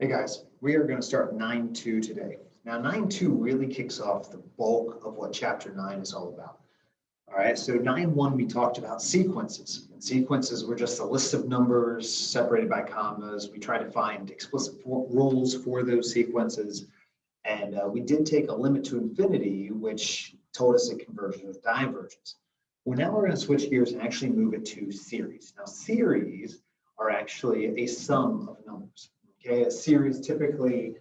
Hey guys, we are going to start 9.2 today. Now 9.2 really kicks off the bulk of what chapter 9 is all about. All right, so 9.1 we talked about sequences. And sequences were just a list of numbers separated by commas. We try to find explicit rules for those sequences. And we did take a limit to infinity, which told us it converges with diverges. Well, now we're going to switch gears and actually move it to series. Now series are actually a sum of numbers. Okay, a series typically,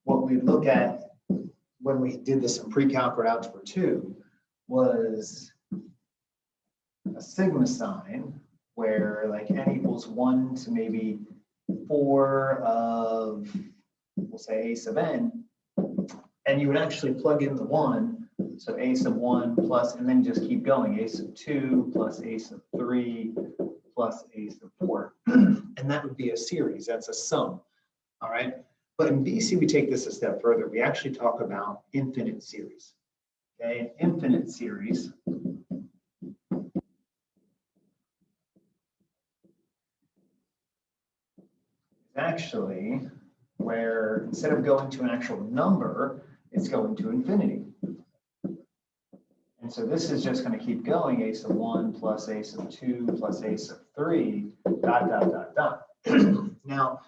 what we look at when we did this in pre-calc or algebra 2 was a sigma sign where like n equals 1 to maybe 4 of, we'll say a sub n, and you would actually plug in the 1, so a sub 1 plus, and then just keep going, a sub 2 plus a sub 3 plus a sub 4. And that would be a series, that's a sum, all right? But in BC, we take this a step further. We actually talk about infinite series, okay? An infinite series is actually where instead of going to an actual number, it's going to infinity. And so this is just going to keep going, a sub 1 plus a sub 2 plus a sub 3, dot, dot, dot, dot. Now,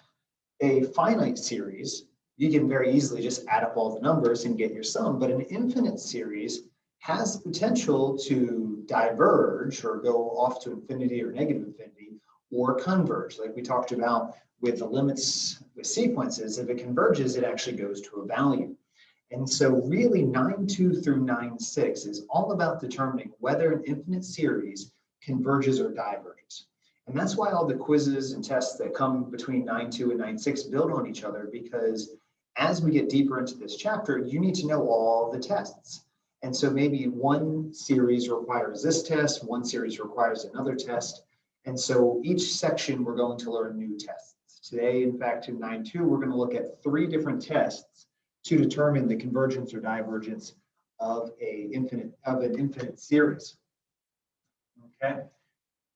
a finite series, you can very easily just add up all the numbers and get your sum, but an infinite series has the potential to diverge or go off to infinity or negative infinity or converge, like we talked about with the limits with sequences. If it converges, it actually goes to a value. And so really 9.2 through 9.6 is all about determining whether an infinite series converges or diverges. And that's why all the quizzes and tests that come between 9.2 and 9.6 build on each other, because as we get deeper into this chapter, you need to know all the tests. And so maybe one series requires this test, one series requires another test. And so each section we're going to learn new tests. Today, in fact, in 9.2, we're going to look at 3 different tests to determine the convergence or divergence of an infinite series. Okay,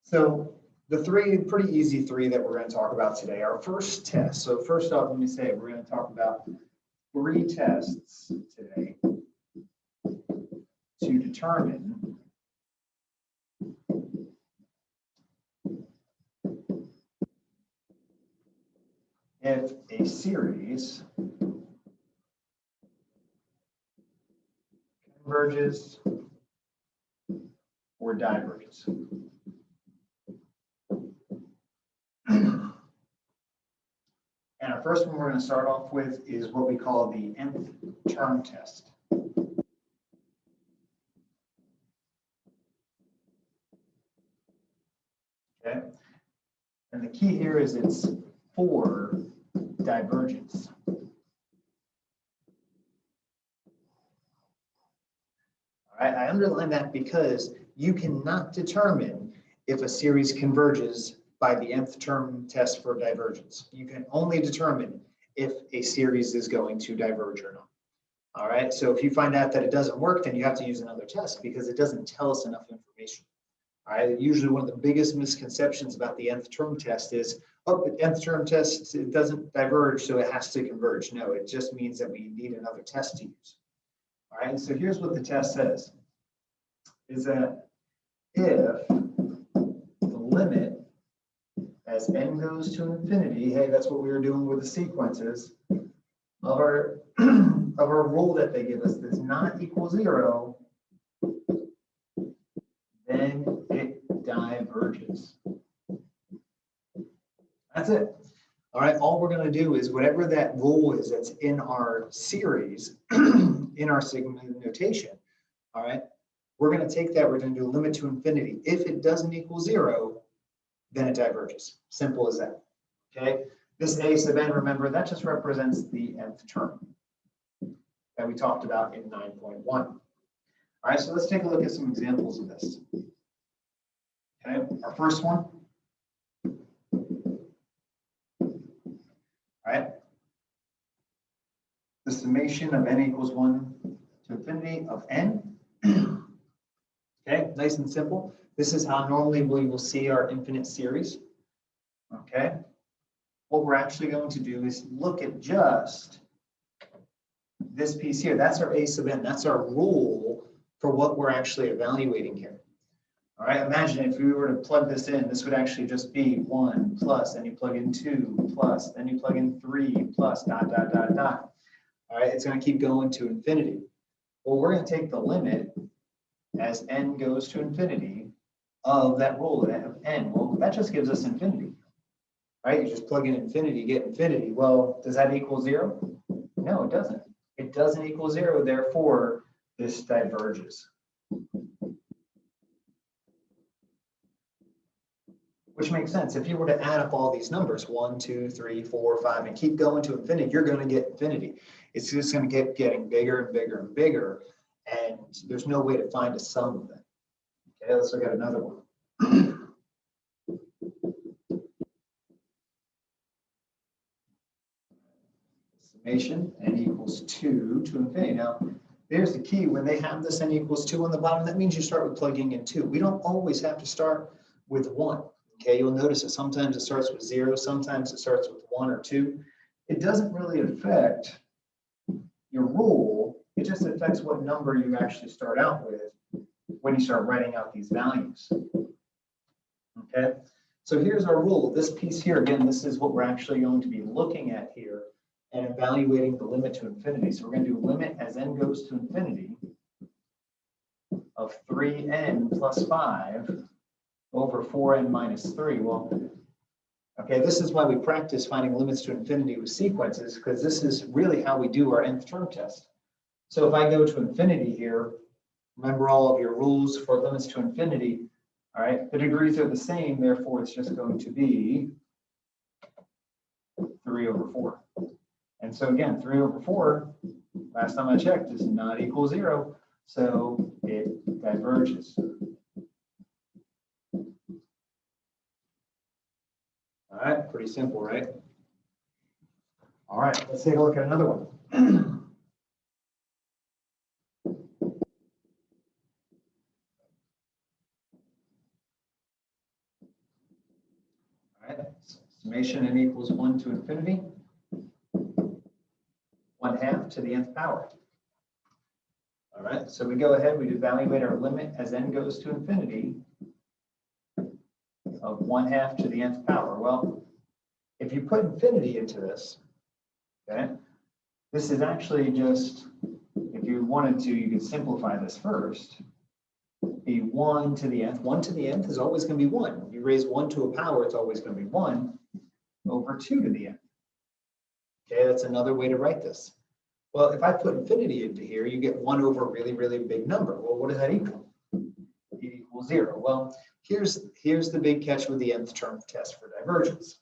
so the 3 pretty easy 3 that we're going to talk about today. Our first test. So first off, let me say we're going to talk about 3 tests today to determine if a series converges or diverges. And our first one we're going to start off with is what we call the nth term test. Okay, and the key here is it's for divergence. All right, I underline that because you cannot determine if a series converges by the nth term test for divergence. You can only determine if a series is going to diverge or not. All right, so if you find out that it doesn't work, then you have to use another test because it doesn't tell us enough information. All right, usually one of the biggest misconceptions about the nth term test is, oh, the nth term test, it doesn't diverge, so it has to converge. No, it just means that we need another test to use. All right, so here's what the test says, is that if the limit as n goes to infinity, hey, that's what we were doing with the sequences, of our rule that they give us does not equal 0, then it diverges. That's it. All right, all we're going to do is whatever that rule is that's in our series, in our sigma notation, all right, we're going to take that, we're going to do a limit to infinity. If it doesn't equal 0, then it diverges. Simple as that. Okay, this a sub n, remember, that just represents the nth term that we talked about in 9.1. All right, so let's take a look at some examples of this. Okay, our first one. All right, the summation of n equals 1 to infinity of n. Okay, nice and simple. This is how normally we will see our infinite series. Okay, what we're actually going to do is look at just this piece here. That's our a sub n. That's our rule for what we're actually evaluating here. All right, imagine if we were to plug this in, this would actually just be 1 plus, then you plug in 2 plus, then you plug in 3 plus, dot, dot, dot, dot. All right, it's going to keep going to infinity. Well, we're going to take the limit as n goes to infinity of that rule of n. Well, that just gives us infinity. Right? You just plug in infinity, get infinity. Well, does that equal 0? No, it doesn't. It doesn't equal 0, therefore this diverges. Which makes sense. If you were to add up all these numbers, 1, 2, 3, 4, 5, and keep going to infinity, you're going to get infinity. It's just going to keep getting bigger and bigger and bigger, and there's no way to find a sum of it. Okay, let's look at another one. Summation n equals 2 to infinity. Now, there's the key. When they have this n equals 2 on the bottom, that means you start with plugging in 2. We don't always have to start with 1. Okay, you'll notice that sometimes it starts with 0, sometimes it starts with 1 or 2. It doesn't really affect your rule. It just affects what number you actually start out with when you start writing out these values. Okay, so here's our rule. This piece here, again, this is what we're actually going to be looking at here and evaluating the limit to infinity. So we're going to do limit as n goes to infinity of 3n plus 5 over 4n minus 3. Well, okay, this is why we practice finding limits to infinity with sequences, because this is really how we do our nth term test. So if I go to infinity here, remember all of your rules for limits to infinity. All right, the degrees are the same, therefore it's just going to be 3 over 4. And so again, 3 over 4, last time I checked, does not equal 0, so it diverges. All right, pretty simple, right? All right, let's take a look at another one. All right, summation n equals 1 to infinity, 1/2 to the nth power. All right, so we go ahead, we evaluate our limit as n goes to infinity of 1/2 to the nth power. Well, if you put infinity into this, okay, this is actually just, if you wanted to, you could simplify this first. Be 1 to the nth. 1 to the nth is always going to be 1. You raise 1 to a power, it's always going to be 1 over 2 to the nth. Okay, that's another way to write this. Well, if I put infinity into here, you get 1 over a really, really big number. Well, what does that equal? It equals 0. Well, here's the big catch with the nth term test for divergence.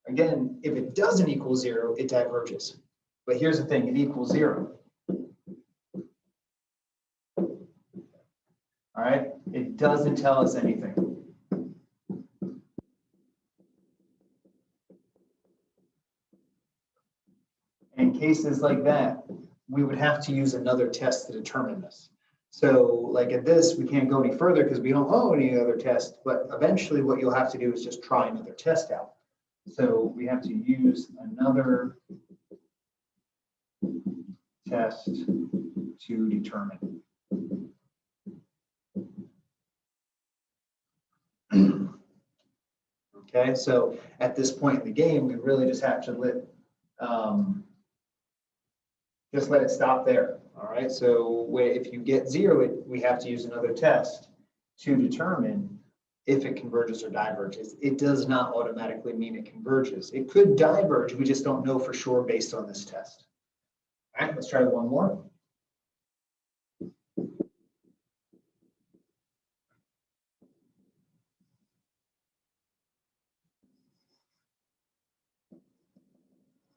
Again, if it doesn't equal 0, it diverges. But here's the thing, it equals 0. All right, it doesn't tell us anything. In cases like that, we would have to use another test to determine this. So like at this, we can't go any further because we don't know any other test, but eventually what you'll have to do is just try another test out. So we have to use another test to determine. Okay, so at this point in the game, we really just have to let it stop there. All right, so if you get 0, we have to use another test to determine if it converges or diverges. It does not automatically mean it converges. It could diverge, we just don't know for sure based on this test. All right, let's try one more.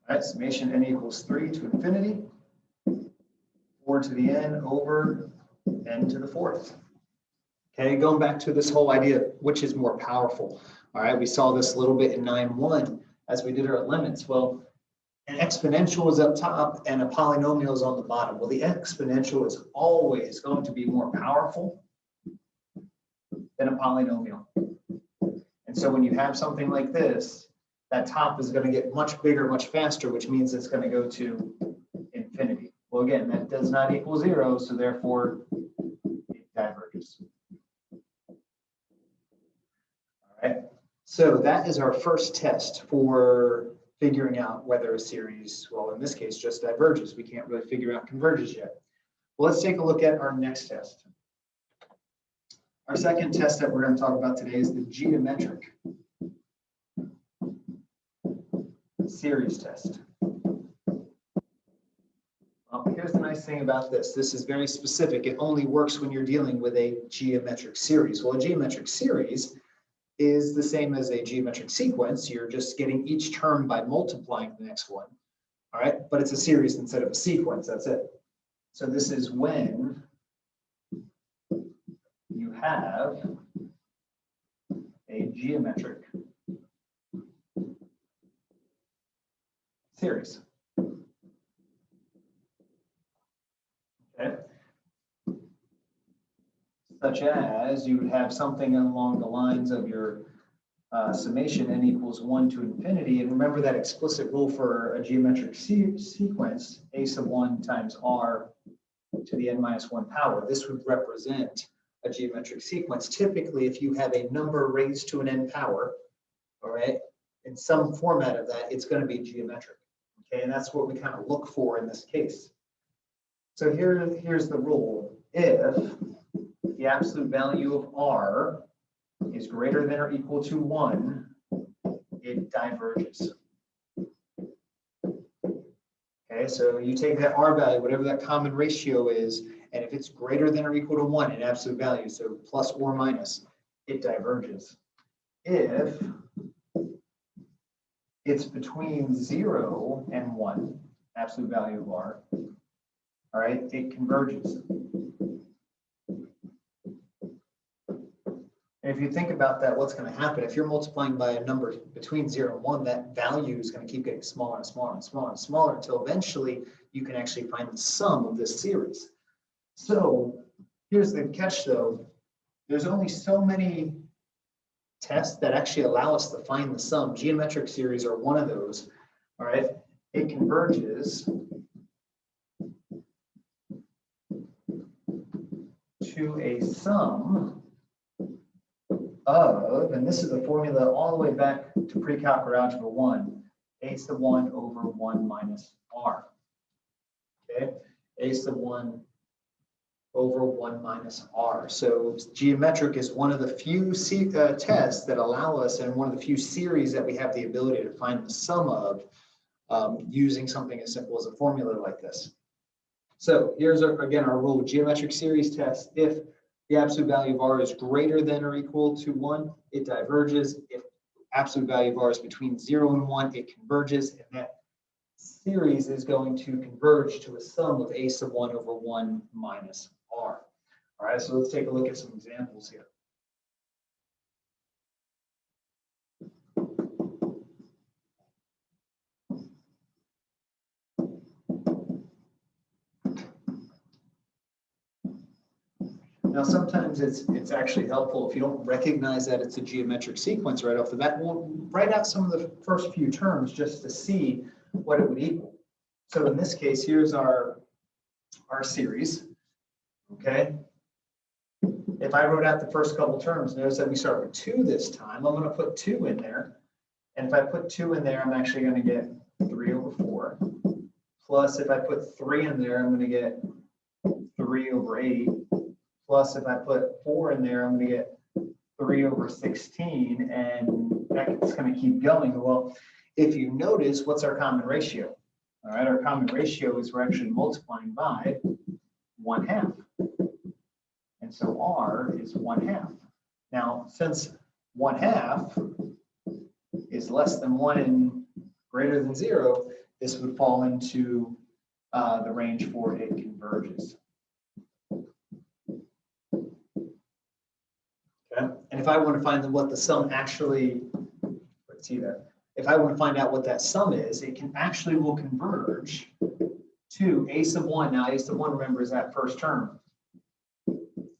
All right, summation n equals 3 to infinity, 4 to the n over n to the 4th. Okay, going back to this whole idea, which is more powerful. All right, we saw this a little bit in 9.1 as we did our limits. Well, an exponential is up top and a polynomial is on the bottom. Well, the exponential is always going to be more powerful than a polynomial. And so when you have something like this, that top is going to get much bigger, much faster, which means it's going to go to infinity. Well, again, that does not equal 0, so therefore it diverges. All right, so that is our first test for figuring out whether a series, well, in this case, just diverges. We can't really figure out converges yet. Well, let's take a look at our next test. Our second test that we're going to talk about today is the geometric series test. Well, here's the nice thing about this. This is very specific. It only works when you're dealing with a geometric series. Well, a geometric series is the same as a geometric sequence. You're just getting each term by multiplying the next one. All right, but it's a series instead of a sequence. That's it. So this is when you have a geometric series. Okay. Such as you would have something along the lines of your summation n equals 1 to infinity. And remember that explicit rule for a geometric sequence, a sub 1 times r to the n minus 1 power. This would represent a geometric sequence. Typically, if you have a number raised to an n power, all right, in some format of that, it's going to be geometric. Okay, and that's what we kind of look for in this case. So here's the rule. If the absolute value of r is greater than or equal to 1, it diverges. Okay, so you take that r value, whatever that common ratio is, and if it's greater than or equal to 1 in absolute value, so plus or minus, it diverges. If it's between 0 and 1, absolute value of r, all right, it converges. And if you think about that, what's going to happen? If you're multiplying by a number between 0 and 1, that value is going to keep getting smaller and smaller and smaller and smaller until eventually you can actually find the sum of this series. So here's the catch though. There's only so many tests that actually allow us to find the sum. Geometric series are one of those. All right, it converges to a sum of, and this is a formula all the way back to pre-calculus algebra 1, a sub 1 over 1 minus r. Okay, a sub 1 over 1 minus r. So geometric is one of the few tests that allow us, and one of the few series that we have the ability to find the sum of using something as simple as a formula like this. So here's again our rule: geometric series test. If the absolute value of r is greater than or equal to 1, it diverges. If absolute value of r is between 0 and 1, it converges, and that series is going to converge to a sum of a sub 1 over 1 minus r. All right, so let's take a look at some examples here. Now, sometimes it's actually helpful if you don't recognize that it's a geometric sequence right off the bat. We'll write out some of the first few terms just to see what it would equal. So in this case, here's our series. Okay. If I wrote out the first couple terms, notice that we start with 2 this time. I'm going to put 2 in there. And if I put 2 in there, I'm actually going to get 3 over 4. Plus, if I put 3 in there, I'm going to get 3 over 8. Plus, if I put 4 in there, I'm going to get 3 over 16, and that's going to keep going. Well, if you notice, what's our common ratio? All right, our common ratio is we're actually multiplying by 1/2. And so r is 1/2. Now, since 1/2 is less than 1 and greater than 0, this would fall into the range for it converges. Okay. And if I want to find what the sum actually, let's see that. If I want to find out what that sum is, it will converge to a sub 1. Now, a sub 1, remember, is that first term.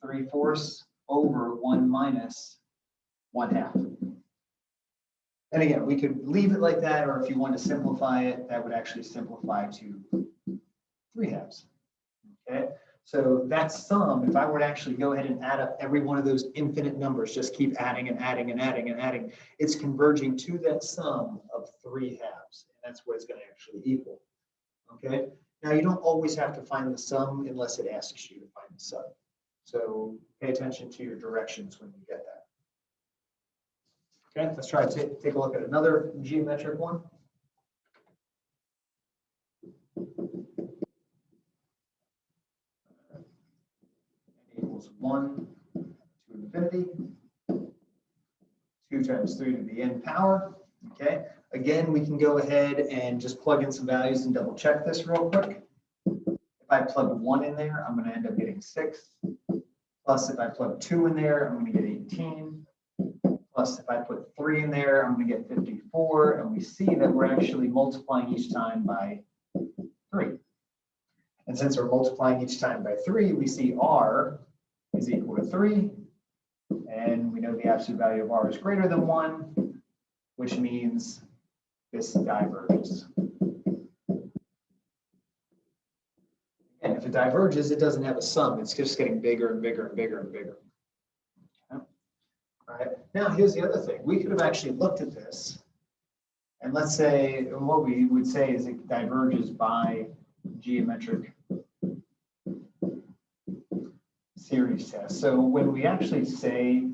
3/4 over 1 minus 1/2. And again, we could leave it like that, or if you want to simplify it, that would actually simplify to 3/2. Okay, so that sum, if I were to actually go ahead and add up every one of those infinite numbers, just keep adding and adding and adding and adding, it's converging to that sum of 3/2. And that's what it's going to actually equal. Okay, now you don't always have to find the sum unless it asks you to find the sum. So pay attention to your directions when you get that. Okay, let's try to take a look at another geometric one. N equals 1 to infinity, 2 times 3 to the n power. Okay, again, we can go ahead and just plug in some values and double check this real quick. If I plug 1 in there, I'm going to end up getting 6. Plus, if I plug 2 in there, I'm going to get 18. Plus, if I put 3 in there, I'm going to get 54. And we see that we're actually multiplying each time by 3. And since we're multiplying each time by 3, we see r is equal to 3. And we know the absolute value of r is greater than 1, which means this diverges. And if it diverges, it doesn't have a sum. It's just getting bigger and bigger and bigger and bigger. Okay. All right. Now, here's the other thing. We could have actually looked at this. And let's say what we would say is it diverges by geometric series test. So when we actually say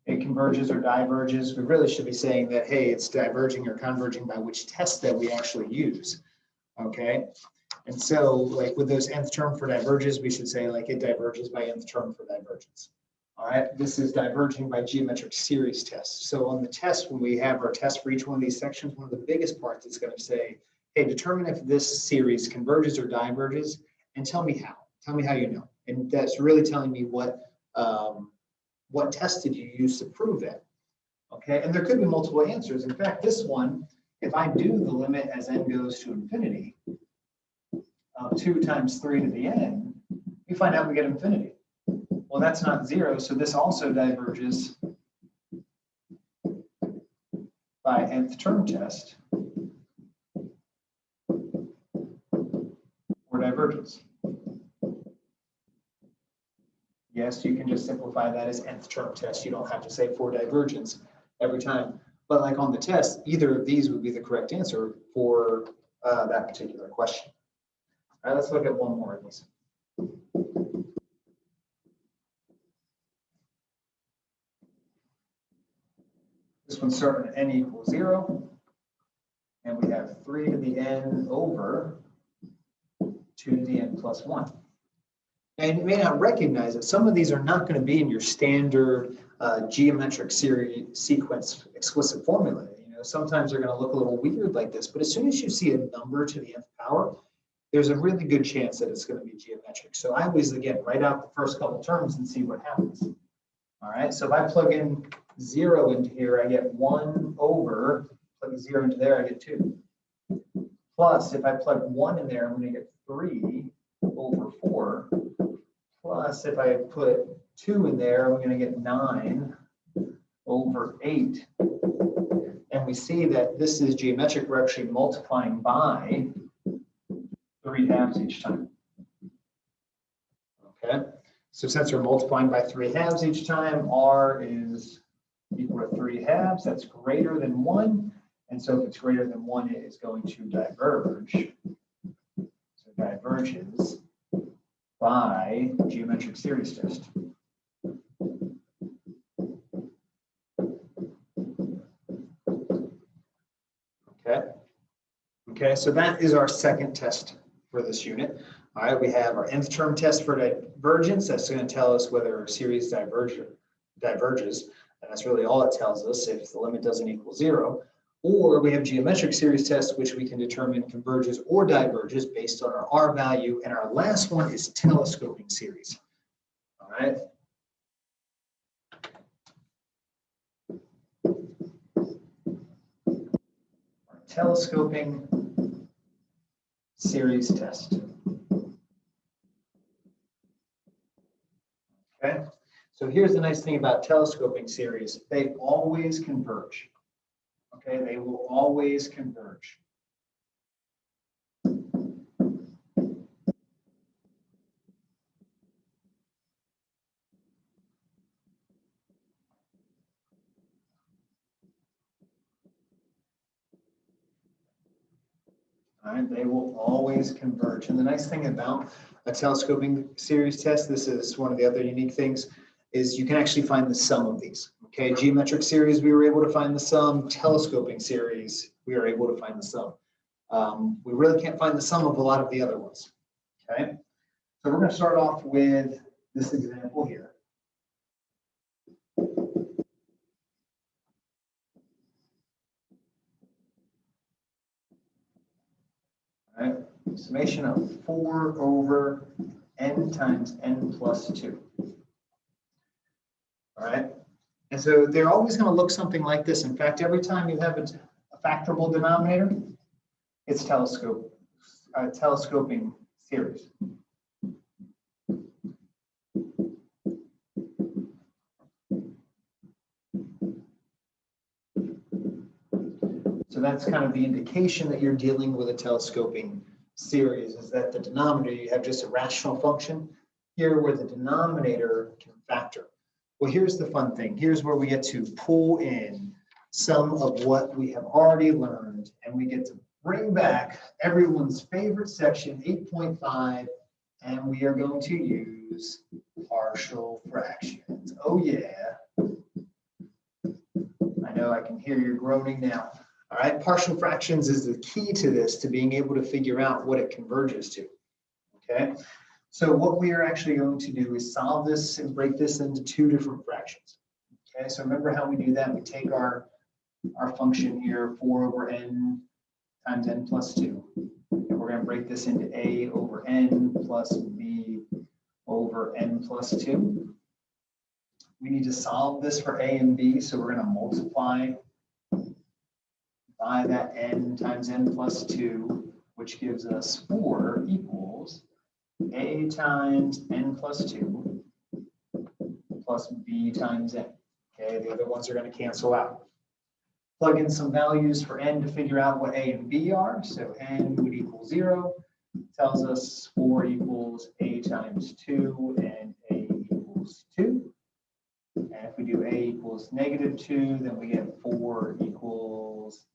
it converges or diverges, we really should be saying that, hey, it's diverging or converging by which test that we actually use. Okay. And so like with those nth term for diverges, we should say like it diverges by nth term for divergence. All right, this is diverging by geometric series test. So on the test, when we have our test for each one of these sections, one of the biggest parts is going to say, hey, determine if this series converges or diverges and tell me how. Tell me how you know. And that's really telling me what test did you use to prove that. Okay, and there could be multiple answers. In fact, this one, if I do the limit as n goes to infinity, 2 times 3 to the n, we find out we get infinity. Well, that's not 0, so this also diverges by nth term test or diverges. Yes, you can just simplify that as nth term test. You don't have to say for divergence every time. But like on the test, either of these would be the correct answer for that particular question. All right, let's look at one more of these. This one's starting at n equals 0. And we have 3 to the n over 2 to the n plus 1. And you may not recognize that some of these are not going to be in your standard geometric series sequence explicit formula. You know, sometimes they're going to look a little weird like this, but as soon as you see a number to the nth power, there's a really good chance that it's going to be geometric. So I always, again, write out the first couple terms and see what happens. All right, so if I plug in 0 into here, I get 1 over, plug 0 into there, I get 2. Plus, if I plug 1 in there, I'm going to get 3 over 4. Plus, if I put 2 in there, I'm going to get 9 over 8. And we see that this is geometric. We're actually multiplying by 3/2 each time. Okay, so since we're multiplying by 3/2 each time, r is equal to 3/2. That's greater than 1. And so if it's greater than 1, it is going to diverge. So diverges by geometric series test. Okay. Okay, so that is our second test for this unit. All right, we have our nth term test for divergence. That's going to tell us whether a series diverges. And that's really all it tells us if the limit doesn't equal 0. Or we have geometric series test, which we can determine converges or diverges based on our R value. And our last one is telescoping series. All right. Our telescoping series test. Okay. So here's the nice thing about telescoping series. They always converge. Okay, they will always converge. All right, they will always converge. And the nice thing about a telescoping series test, this is one of the other unique things, is you can actually find the sum of these. Okay, geometric series, we were able to find the sum. Telescoping series, we are able to find the sum. We really can't find the sum of a lot of the other ones. Okay, so we're going to start off with this example here. All right, summation of 4 over n times n plus 2. All right, and so they're always going to look something like this. In fact, every time you have a factorable denominator, it's telescoping series. So that's kind of the indication that you're dealing with a telescoping series, is that the denominator, you have just a rational function here where the denominator can factor. Well, here's the fun thing. Here's where we get to pull in some of what we have already learned, and we get to bring back everyone's favorite section, 8.5, and we are going to use partial fractions. Oh yeah. I know I can hear you groaning now. All right, partial fractions is the key to this, to being able to figure out what it converges to. Okay, so what we are actually going to do is solve this and break this into 2 different fractions. Okay, so remember how we do that? We take our function here, 4 over n times n plus 2. And we're going to break this into a over n plus b over n plus 2. We need to solve this for a and b, so we're going to multiply by that n times n plus 2, which gives us 4 equals a times n plus 2 plus b times n. Okay, the other ones are going to cancel out. Plug in some values for n to figure out what a and b are. So n would equal 0. Tells us 4 equals a times 2 and a equals 2. And if we do a equals -2, then we get 4 equals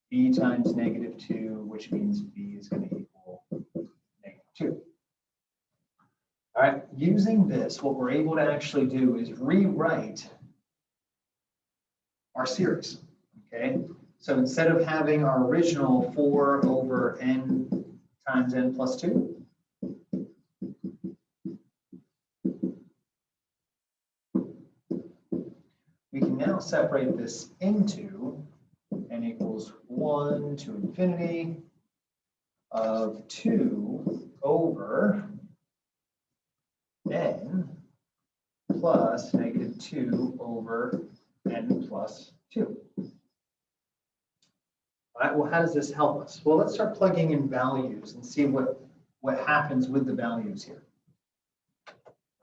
b times -2, which means b is going to equal -2. All right, using this, what we're able to actually do is rewrite our series. Okay, so instead of having our original 4 over n times n plus 2, we can now separate this into n equals 1 to infinity of 2 over n plus -2 over n plus 2. All right, well, how does this help us? Well, let's start plugging in values and see what happens with the values here.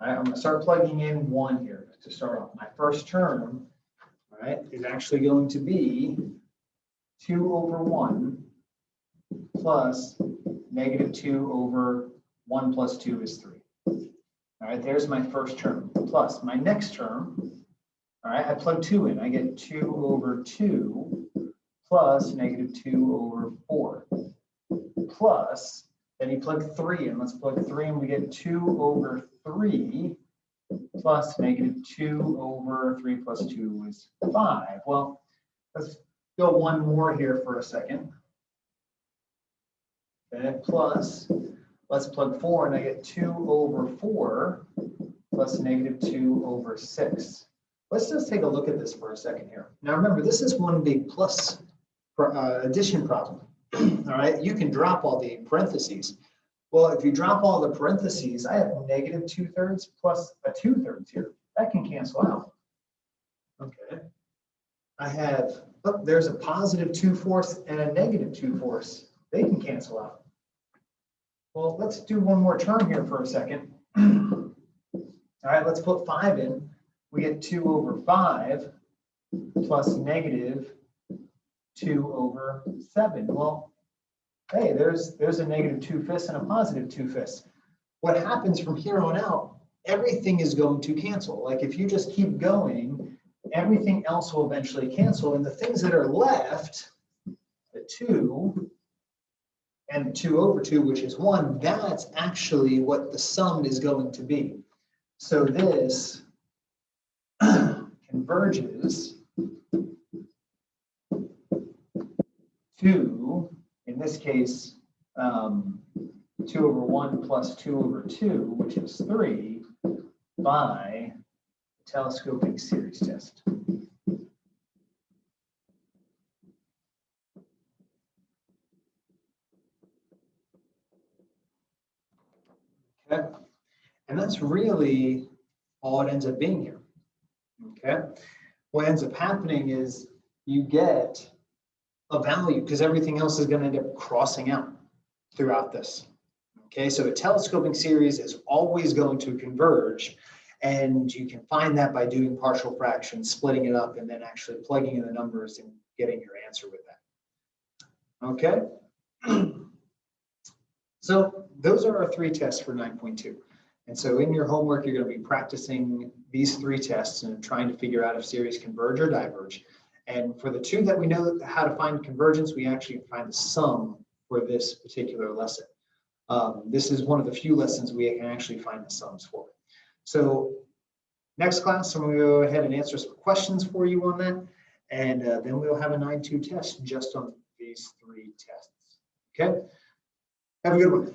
All right, I'm going to start plugging in 1 here to start off. My first term, all right, is actually going to be 2 over 1 plus -2 over 1 plus 2 is 3. All right, there's my first term. Plus my next term, all right, I plug 2 in. I get 2 over 2 plus -2 over 4. Plus, then you plug 3 in. Let's plug 3 in. We get 2 over 3 plus -2 over 3 plus 2 is 5. Well, let's go one more here for a second. Okay, plus, let's plug 4 and I get 2 over 4 plus -2 over 6. Let's just take a look at this for a second here. Now remember, this is one big plus addition problem. All right, you can drop all the parentheses. Well, if you drop all the parentheses, I have -2/3 plus a 2/3 here. That can cancel out. Okay. I have, oh, there's a +2/4 and a -2/4. They can cancel out. Well, let's do one more term here for a second. All right, let's put 5 in. We get 2 over 5 plus -2 2/7. Well, hey, there's a -2/5 and a +2/5. What happens from here on out, everything is going to cancel. Like if you just keep going, everything else will eventually cancel. And the things that are left, the 2 and 2/2, which is 1, that's actually what the sum is going to be. So this converges to, in this case, 2/1 plus 2/2, which is 3, by the telescoping series test. Okay, and that's really all it ends up being here. Okay, what ends up happening is you get a value because everything else is going to end up crossing out throughout this. Okay, so a telescoping series is always going to converge, and you can find that by doing partial fractions, splitting it up, and then actually plugging in the numbers and getting your answer with that. Okay, so those are our 3 tests for 9.2. And so in your homework, you're going to be practicing these 3 tests and trying to figure out if series converge or diverge. And for the 2 that we know how to find convergence, we actually find the sum for this particular lesson. This is one of the few lessons we can actually find the sums for. So next class, I'm going to go ahead and answer some questions for you on that. And then we'll have a 9.2 test just on these 3 tests. Okay, have a good one.